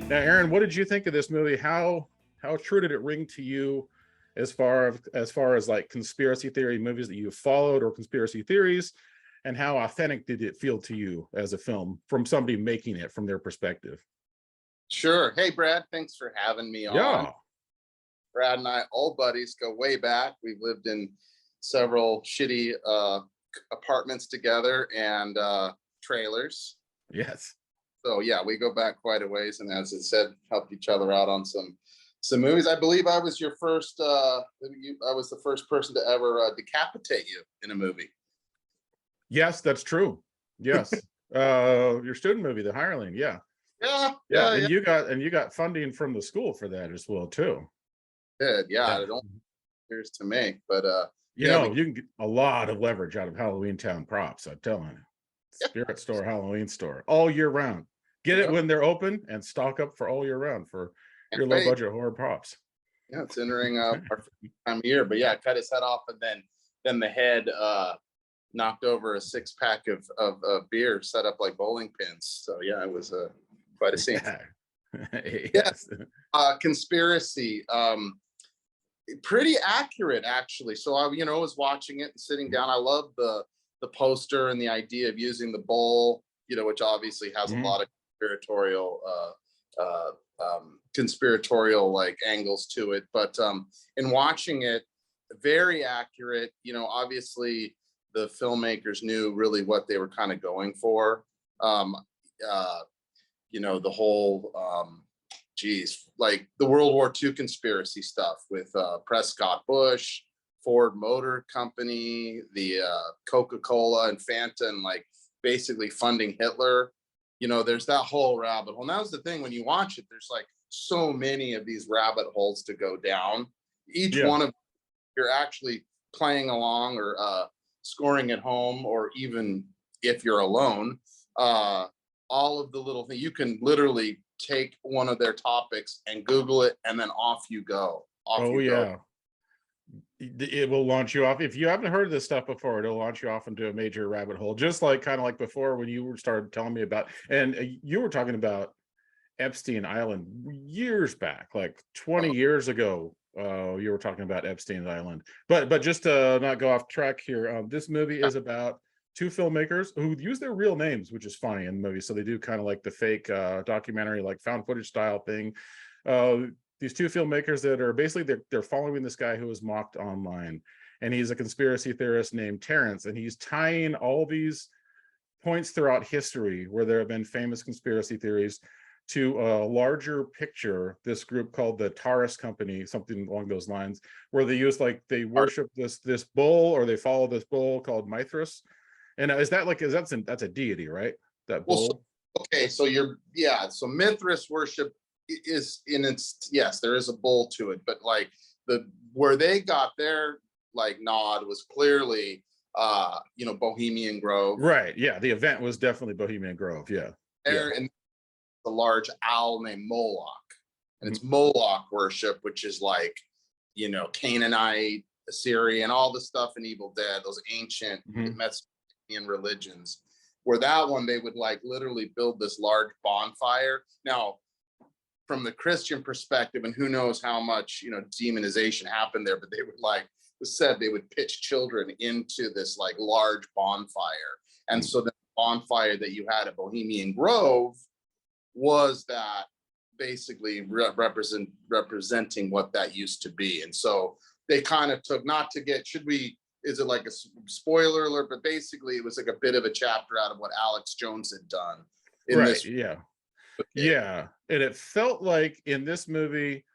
Now, Aaron, what did you think of this movie? How true did it ring to you as far as like conspiracy theory movies that you've followed or conspiracy theories, and how authentic did it feel to you as a film from somebody making it from their perspective? Sure. Hey, Brad, thanks for having me on. Yeah. Brad and I, old buddies, go way back. We've lived in several shitty apartments together and trailers. Yes. So yeah, we go back quite a ways, and as it said, helped each other out on some movies. I believe I was your first. I was the first person to ever decapitate you in a movie. Yes, that's true. Yes. Your student movie, The Hireling. Yeah. Yeah. And you got funding from the school for that as well too. Did yeah. Yeah. It only appears to me, but You can get a lot of leverage out of Halloween Town props, I'm telling you. Spirit store, Halloween store, all year round. Get it when they're open and stock up for all year round for your low budget horror props. Yeah, it's entering our time of year. But yeah, cut his head off, and then the head knocked over a 6-pack of beer set up like bowling pins. So yeah, it was quite a scene. Yes. Conspiracy. Pretty accurate actually. So I was watching it and sitting down. I love the poster and the idea of using the bowl, which obviously has a lot of conspiratorial like angles to it. But in watching it, very accurate. Obviously the filmmakers knew really what they were kind of going for. The whole like the World War II conspiracy stuff with Prescott Bush, Ford Motor Company, the Coca-Cola and Fanta, and like basically funding Hitler. There's that whole rabbit hole. And that was the thing, when you watch it, there's like so many of these rabbit holes to go down. Each one of you're actually playing along or scoring at home, or even if you're alone, all of the little things. You can literally take one of their topics and Google it, and then off you go. It will launch you off. If you haven't heard of this stuff before, it'll launch you off into a major rabbit hole, just like kind of like before when you started telling me about, and you were talking about Epstein Island years back, like 20 years ago. You were talking about Epstein Island, but just to not go off track here, this movie is about two filmmakers who use their real names, which is funny in the movie. So they do kind of like the fake documentary, like found footage style thing. These two filmmakers that are basically they're following this guy who was mocked online, and he's a conspiracy theorist named Terrence, and he's tying all these points throughout history where there have been famous conspiracy theories to a larger picture, this group called the Taurus Company, something along those lines, where they use they worship this bull, or they follow this bull called Mithras. And that's a deity, right? That bull. So Mithras worship is in its, yes, there is a bull to it, but like where they got their like nod was clearly Bohemian Grove. Right. Yeah. The event was definitely Bohemian Grove. Yeah. And the large owl named Moloch. And it's Moloch worship, which is like, Canaanite, Assyrian, all the stuff in Evil Dead, those ancient Mesopotamian religions, where that one, they would like literally build this large bonfire. Now, from the Christian perspective, and who knows how much, demonization happened there, but they would they would pitch children into this like large bonfire. And so the bonfire that you had at Bohemian Grove was that basically representing what that used to be. And so they kind of took, not to get, is it like a spoiler alert, but basically it was like a bit of a chapter out of what Alex Jones had done in this. Yeah. And it felt like in this movie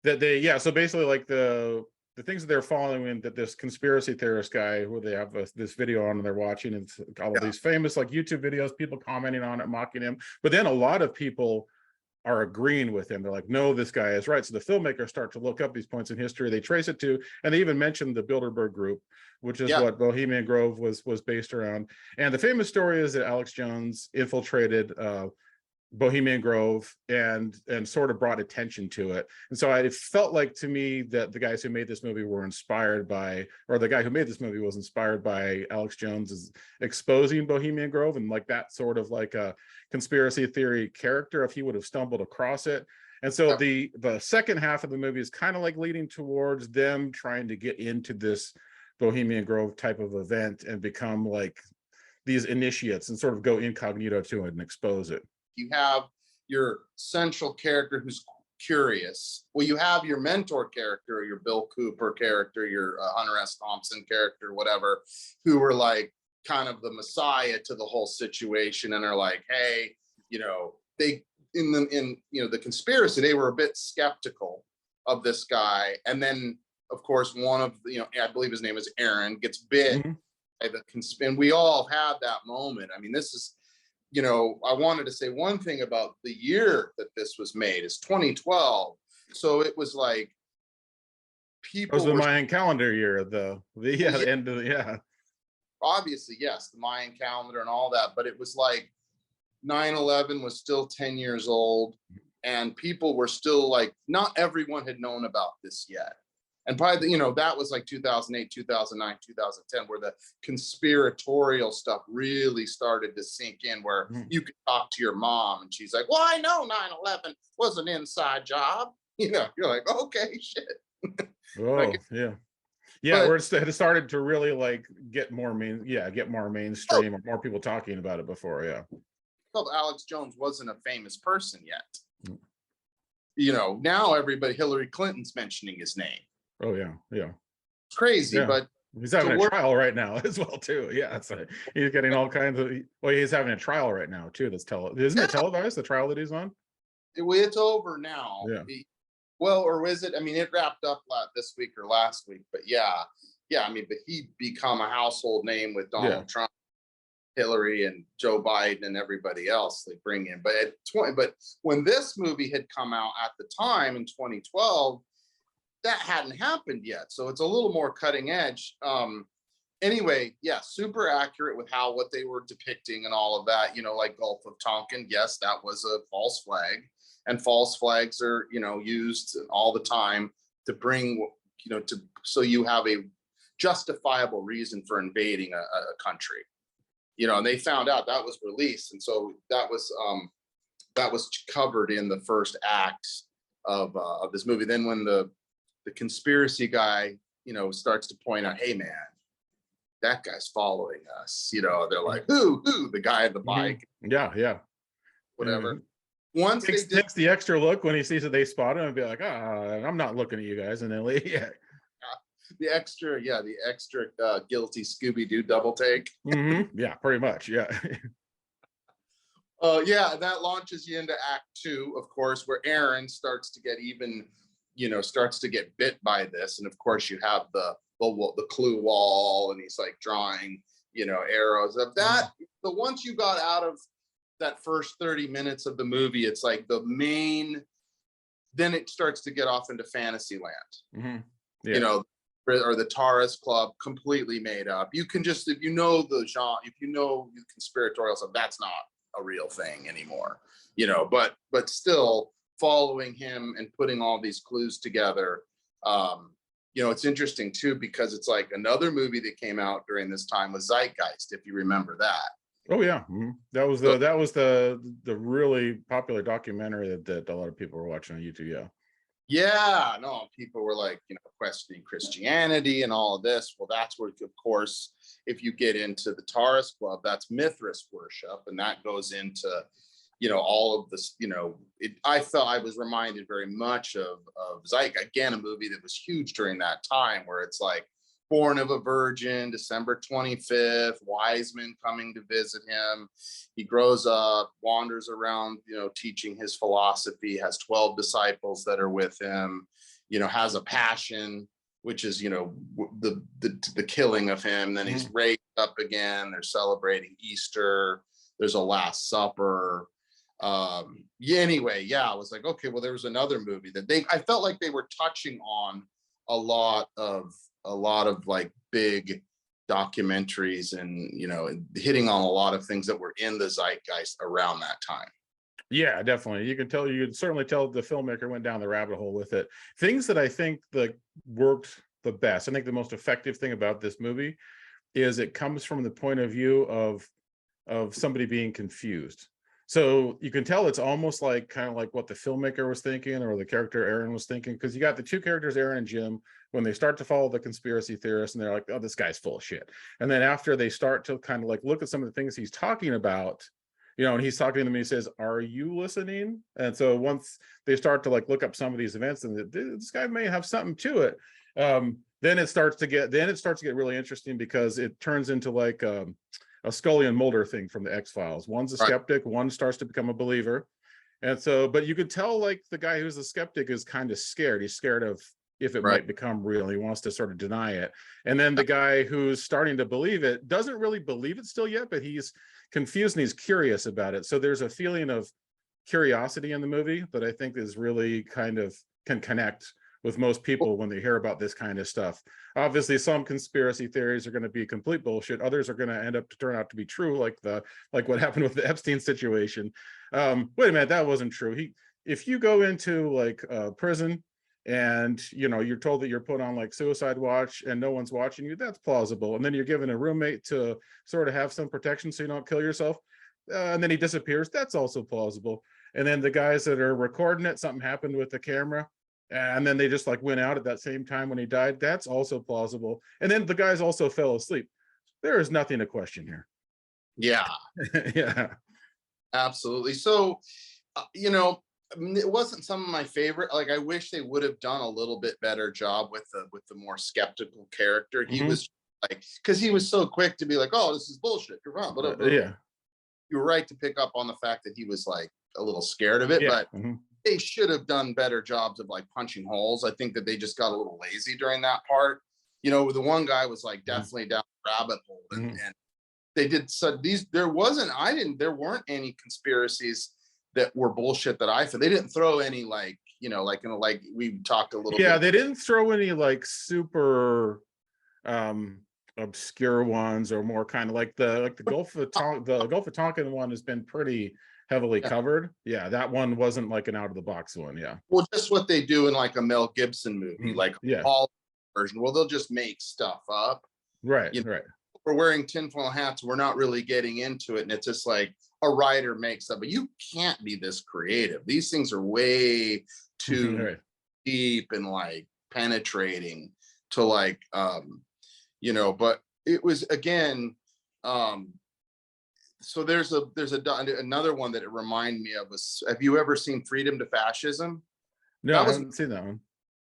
that so basically like the things that they're following, that this conspiracy theorist guy who they have this video on and they're watching, and all of these famous like YouTube videos, people commenting on it, mocking him. But then a lot of people are agreeing with him. They're like, no, this guy is right. So the filmmakers start to look up these points in history. They trace it to, and they even mentioned the Bilderberg Group, which is what Bohemian Grove was based around. And the famous story is that Alex Jones infiltrated Bohemian Grove and sort of brought attention to it. And so it felt like to me that the guys who made this movie were inspired by, or the guy who made this movie was inspired by Alex Jones's exposing Bohemian Grove, and like that sort of like a conspiracy theory character if he would have stumbled across it. And so the second half of the movie is kind of like leading towards them trying to get into this Bohemian Grove type of event and become like these initiates and sort of go incognito to it and expose it. You have your central character who's curious. Well, you have your mentor character, your Bill Cooper character, your Hunter S. Thompson character, whatever, who were like kind of the messiah to the whole situation and are like, hey, you know, they in the conspiracy, they were a bit skeptical of this guy. And then, of course, one of the, I believe his name is Aaron, gets bit by the and we all had that moment. I mean, this is, I wanted to say one thing about the year that this was made is 2012. So it was like people. It was the Mayan calendar year, the end of obviously, yes, the Mayan calendar and all that, but it was like 9/11 was still 10 years old, and people were still like, not everyone had known about this yet. And probably, that was like 2008, 2009, 2010, where the conspiratorial stuff really started to sink in, where you could talk to your mom and she's like, well, I know 9/11 was an inside job. You're like, okay, shit. Oh, yeah. Yeah, where it started to really like get more mainstream, or more people talking about it before, Well, Alex Jones wasn't a famous person yet. Now everybody, Hillary Clinton's mentioning his name. Oh yeah. It's crazy, but he's having a trial right now as well too. Yeah, so he's getting all kinds of. Well, he's having a trial right now too. That's isn't it televised? The trial that he's on. It's over now. Yeah. Or is it? I mean, it wrapped up this week or last week. But yeah. I mean, but he'd become a household name with Donald Trump, Hillary, and Joe Biden, and everybody else they bring in. But but when this movie had come out at the time in 2012. That hadn't happened yet, so it's a little more cutting edge. Anyway, super accurate with what they were depicting and all of that. Like Gulf of Tonkin, yes, that was a false flag, and false flags are used all the time to bring so you have a justifiable reason for invading a country. And they found out that was released, and so that was covered in the first act of this movie. Then when the conspiracy guy, starts to point out, hey man, that guy's following us. They're like, who? The guy on the bike. Yeah. Whatever. Once takes the extra look when he sees that they spot him and be like, I'm not looking at you guys. And then the extra guilty Scooby-Doo double take. Yeah, pretty much. Yeah. That launches you into Act 2, of course, where Aaron starts to get bit by this, and of course you have the clue wall, and he's like drawing arrows of that. But once you got out of that first 30 minutes of the movie, it's like then it starts to get off into fantasy land. Or the Taurus Club, completely made up. You can just, if you know the genre, if you know the conspiratorial stuff, that's not a real thing anymore. But still following him and putting all these clues together. It's interesting too, because it's like another movie that came out during this time was Zeitgeist, if you remember that. Oh yeah. That was the really popular documentary that a lot of people were watching on YouTube. Yeah, no, people were like, questioning Christianity and all of this. Well, that's where, of course, if you get into the Taurus Club, that's Mithras worship, and that goes into all of this. I felt I was reminded very much of Zeitgeist, again, a movie that was huge during that time, where it's like born of a virgin, December 25th, wise men coming to visit him. He grows up, wanders around, teaching his philosophy, has 12 disciples that are with him, has a passion, which is, the killing of him. Then he's raised up again. They're celebrating Easter. There's a Last Supper. I was like, okay, well, there was another movie that I felt like they were touching on a lot of like big documentaries and hitting on a lot of things that were in the zeitgeist around that time. Yeah, definitely. You can tell, you can certainly tell the filmmaker went down the rabbit hole with it. Things that I think that worked the best, I think the most effective thing about this movie is it comes from the point of view of somebody being confused. So you can tell it's almost like kind of like what the filmmaker was thinking or the character Aaron was thinking, because you got the two characters, Aaron and Jim, when they start to follow the conspiracy theorists and they're like, oh, this guy's full of shit. And then after they start to kind of like look at some of the things he's talking about, and he's talking to them and he says, are you listening? And so once they start to like look up some of these events and this guy may have something to it, then it starts to get really interesting, because it turns into like a Scully and Mulder thing from the X-Files. One's a Right. skeptic, one starts to become a believer. And so, but you could tell like the guy who's the skeptic is kind of scared. He's scared of if it Right. might become real. He wants to sort of deny it. And then the guy who's starting to believe it doesn't really believe it still yet, but he's confused and he's curious about it. So there's a feeling of curiosity in the movie that I think is really kind of can connect with most people when they hear about this kind of stuff. Obviously, some conspiracy theories are going to be complete bullshit. Others are going to end up to turn out to be true, like what happened with the Epstein situation. Wait a minute, that wasn't true. If you go into like prison and you're told that you're put on like suicide watch and no one's watching you, that's plausible. And then you're given a roommate to sort of have some protection so you don't kill yourself. And then he disappears. That's also plausible. And then the guys that are recording it, something happened with the camera, and then they just like went out at that same time when he died. That's also plausible. And then the guys also fell asleep. There is nothing to question here. Yeah, Yeah. absolutely. So, it wasn't some of my favorite. Like, I wish they would have done a little bit better job with the more skeptical character. He Mhm. was like, because he was so quick to be like, "Oh, this is bullshit. You're wrong." But Yeah. you were right to pick up on the fact that he was like a little scared of it. Yeah. But Mhm. they should have done better jobs of like punching holes. I think that they just got a little lazy during that part. The one guy was like definitely down the rabbit hole, Mhm. and they did so these. There weren't any conspiracies that were bullshit that I said. They didn't throw any like we talked a little Yeah, bit. they didn't throw any like super um obscure ones, or more kind of like the Gulf of Tonkin one has been pretty heavily Yeah. covered. Yeah, that one wasn't like an out of the box one. Yeah. Well, just what they do in like a Mel Gibson movie, Mhm. like Yeah. all version. Well, they'll just make stuff up. Right. You know, Right. we're wearing tinfoil hats. We're not really getting into it, and it's just like a writer makes up. But you can't be this creative. These things are way too Right. deep and like penetrating to like But it was again. So another one that it reminded me of was, have you ever seen Freedom to Fascism? No, That I was haven't seen that one.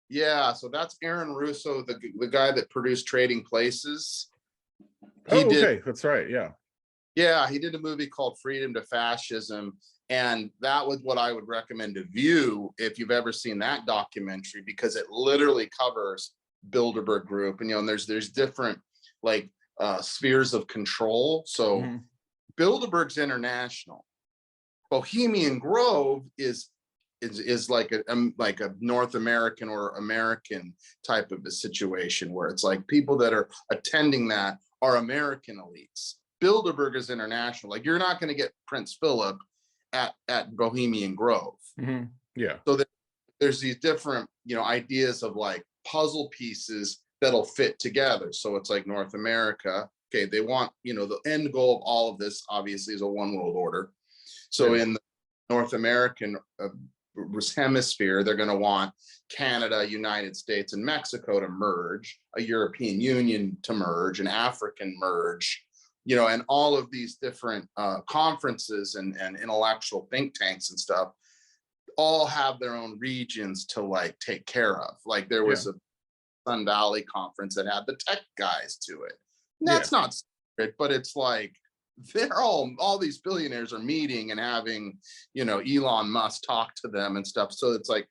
Yeah, so that's Aaron Russo, the guy that produced Trading Places. He Oh, did okay. That's right. Yeah. Yeah, he did a movie called Freedom to Fascism, and that was what I would recommend to view if you've ever seen that documentary, because it literally covers Bilderberg Group, and there's different like spheres of control. So Mhm. Bilderberg's international. Bohemian Grove is like a North American or American type of a situation, where it's like people that are attending that are American elites. Bilderberg is international. Like, you're not going to get Prince Philip at Bohemian Grove. Mhm. Yeah. So there's these different ideas of like puzzle pieces that'll fit together. So it's like North America. Okay, they want the end goal of all of this obviously is a one world order. So Yeah. in the North American hemisphere, they're going to want Canada, United States, and Mexico to merge, a European Union to merge, an African merge, and all of these different conferences and intellectual think tanks and stuff all have their own regions to like take care of. Like, there Yeah. was a Sun Valley conference that had the tech guys to it. And Yeah. that's not secret, but it's like they're all these billionaires are meeting and having Elon Musk talk to them and stuff. So it's like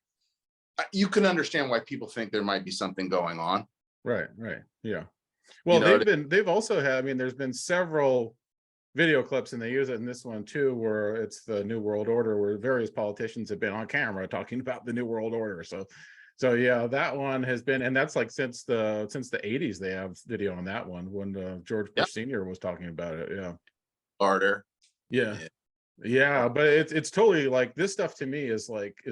you can understand why people think there might be something going on. Right. Right. Yeah. You Well, know, they've also had, I mean, there's been several video clips, and they use it in this one too, where it's the New World Order, where various politicians have been on camera talking about the New World Order. So yeah, that one has been, and that's like since the 80s they have video on that one, when George yeah, Bush Sr. was talking about it. Yeah. Carter. Yeah. Yeah. Yeah, but it's totally like this stuff to me is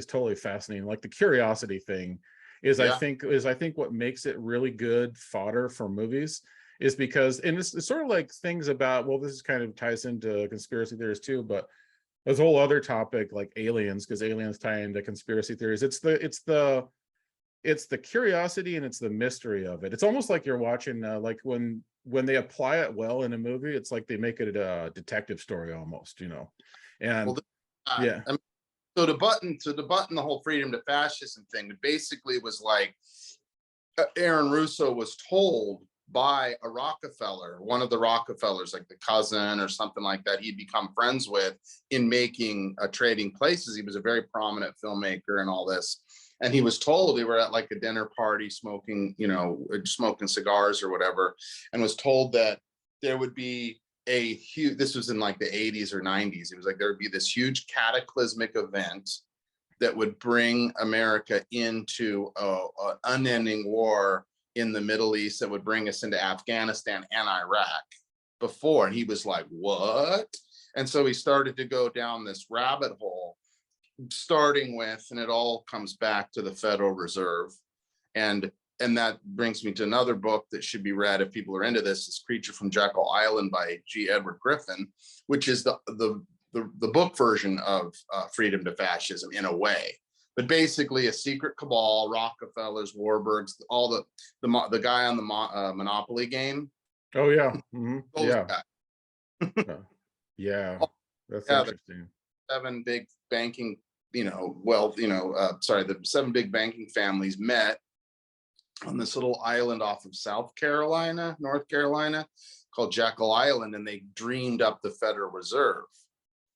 totally fascinating. Like the curiosity thing Yeah. is I think what makes it really good fodder for movies is because, and it's sort of like things about, well, this is kind of ties into conspiracy theories too, but there's a whole other topic like aliens, because aliens tie into conspiracy theories. It's the curiosity and it's the mystery of it. It's almost like you're watching like when they apply it well in a movie, it's like they make it a detective story almost, you know. Well, And yeah. I mean, so to button the whole freedom to fascism thing, it basically was like Aaron Russo was told by a Rockefeller, one of the Rockefellers, like the cousin or something like that, he'd become friends with in making Trading Places. He was a very prominent filmmaker and all this. And he was told, they were at like a dinner party smoking, smoking cigars or whatever, and was told that there would be a huge, this was in like the 80s or 90s. It was like there would be this huge cataclysmic event that would bring America into an unending war in the Middle East that would bring us into Afghanistan and Iraq before. And he was like, what? And so he started to go down this rabbit hole, starting with, and it all comes back to the Federal Reserve. And that brings me to another book that should be read if people are into this, is Creature from Jekyll Island by G. Edward Griffin, which is the book version of Freedom to Fascism in a way. But basically a secret cabal, Rockefellers, Warburgs, all the guy on the Monopoly game. Oh yeah. Yeah. Yeah. That's Yeah, interesting. seven big banking, the seven big banking families met on this little island off of North Carolina, called Jekyll Island, and they dreamed up the Federal Reserve,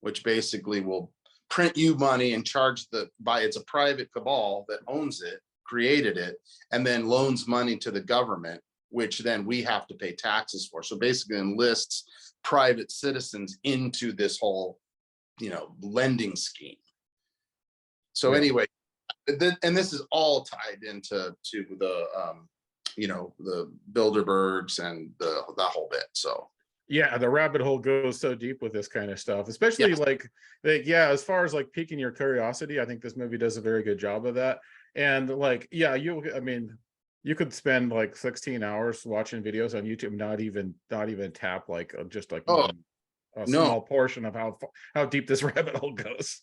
which basically will print you money and charge it's a private cabal that owns it, created it, and then loans money to the government, which then we have to pay taxes for. So basically enlists private citizens into this whole, lending scheme. So anyway, and this is all tied into the Bilderbergs and the whole bit. So yeah, the rabbit hole goes so deep with this kind of stuff, especially yeah, as far as like piquing your curiosity, I think this movie does a very good job of that. And like, yeah, I mean, you could spend like 16 hours watching videos on YouTube, not even tap like just like a no, small portion of how deep this rabbit hole goes.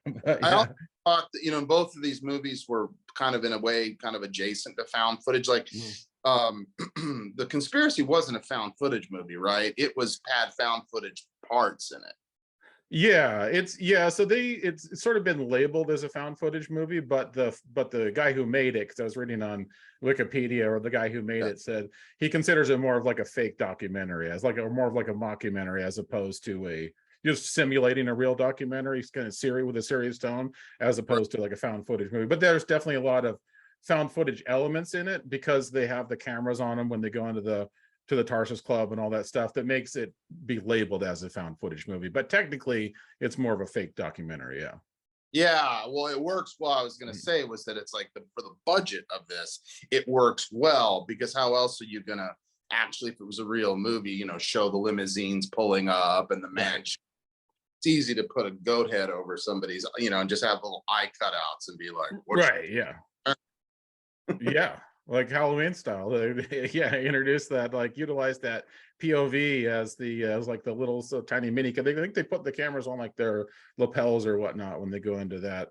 But, I yeah. also thought that, both of these movies were kind of in a way kind of adjacent to found footage. Like The Conspiracy wasn't a found footage movie, right? It had found footage parts in it. Yeah, so it's sort of been labeled as a found footage movie, but the guy who made it, because I was reading on Wikipedia, or the guy who made it said he considers it more of like a fake documentary, as like more of like a mockumentary, as opposed to just simulating a real documentary kind of series with a serious tone, as opposed to like a found footage movie. But there's definitely a lot of found footage elements in it, because they have the cameras on them when they go into the Tarsus Club and all that stuff, that makes it be labeled as a found footage movie. But technically it's more of a fake documentary. Yeah, well, it works well. I was going to say was that it's like for the budget of this, it works well, because how else are you going to actually, if it was a real movie, show the limousines pulling up and the mansion? It's easy to put a goat head over somebody's, and just have little eye cutouts and be like, right. Yeah, like Halloween style. Yeah, introduce that, like utilize that POV as like the little tiny mini. Cause I think they put the cameras on like their lapels or whatnot when they go into that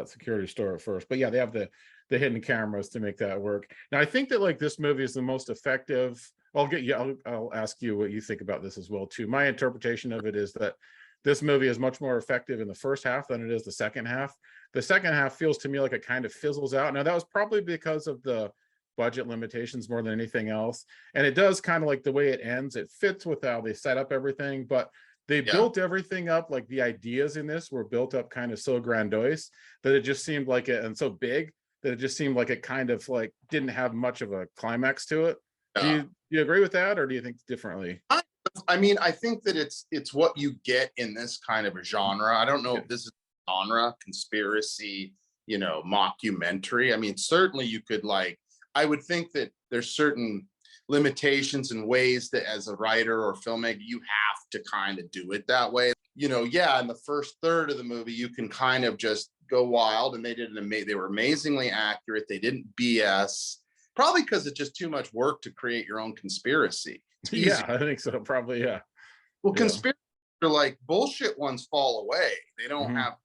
security store at first. But yeah, they have the hidden cameras to make that work. Now I think that like this movie is the most effective. I'll ask you what you think about this as well too. My interpretation of it is that this movie is much more effective in the first half than it is the second half. The second half feels to me like it kind of fizzles out. Now that was probably because of the budget limitations more than anything else. And it does kind of like the way it ends. It fits with how they set up everything, but they built everything up. Like the ideas in this were built up kind of so grandiose that it just seemed like it, and so big that it just seemed like it kind of like didn't have much of a climax to it. Do you agree with that, or do you think differently? I mean, I think that it's what you get in this kind of a genre. I don't know if this is genre, conspiracy, mockumentary. I mean, certainly you could I would think that there's certain limitations and ways that as a writer or filmmaker, you have to kind of do it that way. yeah, in the first third of the movie, you can kind of just go wild, and they were amazingly accurate. They didn't BS, probably because it's just too much work to create your own conspiracy. It's Yeah, easy. I think so. Probably, yeah. Well, Yeah. conspiracy are like bullshit ones fall away. They don't Hmm. have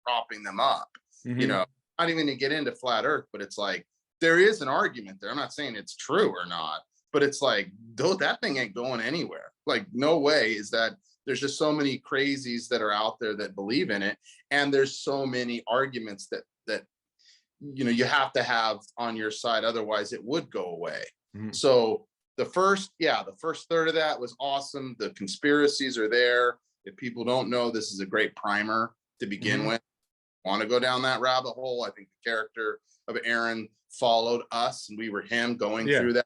propping them up. You Hmm. know, not even to get into flat Earth, but it's like there is an argument there. I'm not saying it's true or not, but it's like, though, that thing ain't going anywhere. Like, no way is that. There's just so many crazies that are out there that believe in it, and there's so many arguments that you have to have on your side, otherwise it would go away. Hmm. So the first third of that was awesome. The conspiracies are there. If people don't know, this is a great primer to begin Hmm. with. Want to go down that rabbit hole? I think the character of Aaron followed us, and we were him going Yeah. through that,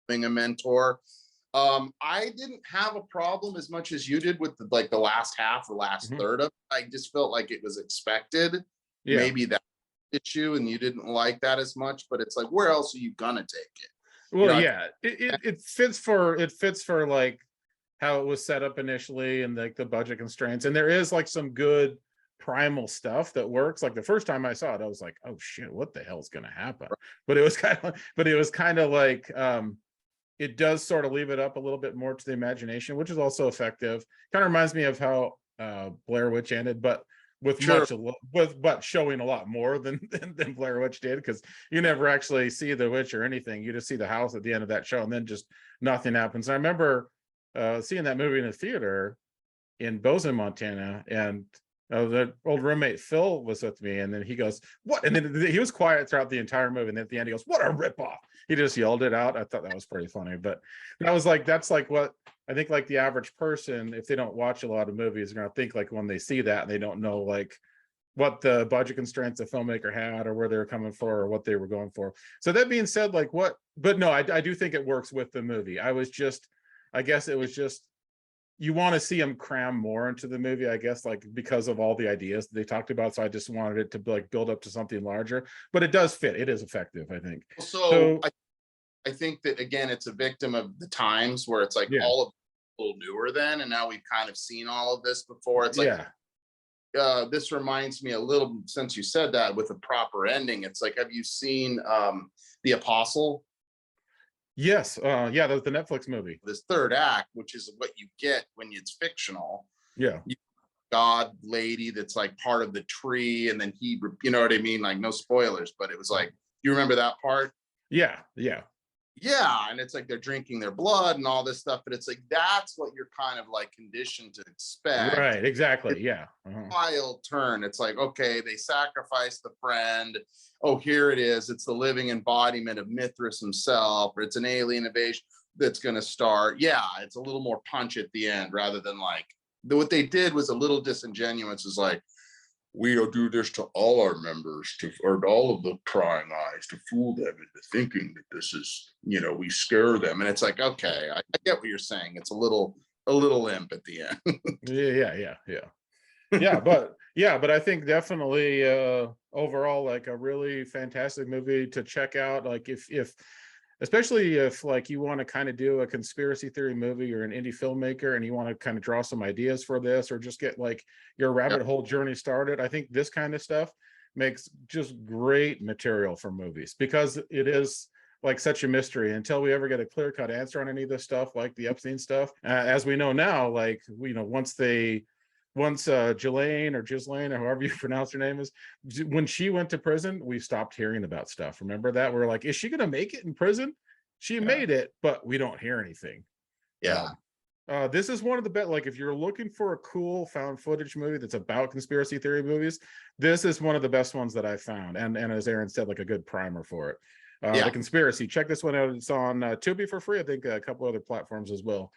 being a mentor. I didn't have a problem as much as you did with the last half, the last Hmm. third of it. I just felt like it was expected. Yeah. Maybe that issue, and you didn't like that as much, but it's like, where else are you gonna take it? You Well, know, I yeah, it fits for like how it was set up initially and like the budget constraints. And there is like some good primal stuff that works. Like the first time I saw it, I was like, oh shit, what the hell's gonna happen? But it was kind of like it does sort of leave it up a little bit more to the imagination, which is also effective. Kind of reminds me of how Blair Witch ended, but with sure, but showing a lot more than Blair Witch did, because you never actually see the witch or anything. You just see the house at the end of that show, and then just nothing happens. I remember seeing that movie in the theater in Bozeman, Montana, and the old roommate Phil was with me, and then he goes, "What?" And then he was quiet throughout the entire movie, and then at the end he goes, "What a ripoff!" He just yelled it out. I thought that was pretty funny, but that's like what I think. Like the average person, if they don't watch a lot of movies, are gonna think like when they see that and they don't know like what the budget constraints the filmmaker had or where they were coming for or what they were going for. So that being said, like what? But no, I do think it works with the movie. I guess it was just you want to see them cram more into the movie, I guess, like because of all the ideas they talked about. So I just wanted it to like build up to something larger, but it does fit. It is effective, I think. so So I think that, again, it's a victim of the times where it's like yeah, all of a little newer then, and now we've kind of seen all of this before. It's like, yeah, this reminds me a little, since you said that, with a proper ending. It's like, have you seen The Apostle? yes, yeah, that's the Netflix movie. This third act, which is what you get when it's fictional. Yeah, God lady that's like part of the tree, and then you know what I mean? Like, no spoilers, but it was like, you remember that part? yeah, yeah, Yeah, and it's like they're drinking their blood and all this stuff, but it's like that's what you're kind of like conditioned to expect. right, exactly, It's yeah, a wild turn. It's like, okay, they sacrifice the friend. Oh, here it is. It's the living embodiment of Mithras himself, or it's an alien invasion that's going to start. Yeah, it's a little more punch at the end rather than like what they did was a little disingenuous. Is like, we'll do this to all our members, or all of the prying eyes, to fool them into thinking that this is, we scare them. And it's like, okay, I get what you're saying. It's a little imp at the end. yeah. But I think definitely overall like a really fantastic movie to check out. Like if especially if like you want to kind of do a conspiracy theory movie or an indie filmmaker and you want to kind of draw some ideas for this or just get like your Yeah, rabbit hole journey started, I think this kind of stuff makes just great material for movies because it is like such a mystery until we ever get a clear cut answer on any of this stuff, like the Epstein stuff. As we know now, like once Ghislaine or Ghislaine or however you pronounce her name is, when she went to prison, we stopped hearing about stuff. Remember that? We're like, is she going to make it in prison? She yeah, made it, but we don't hear anything. yeah, Um, this is one of the best. Like, if you're looking for a cool found footage movie that's about conspiracy theory movies, this is one of the best ones that I found. And as Aaron said, like a good primer for it. The yeah. Conspiracy. Check this one out. It's on Tubi for free. I think a couple other platforms as well.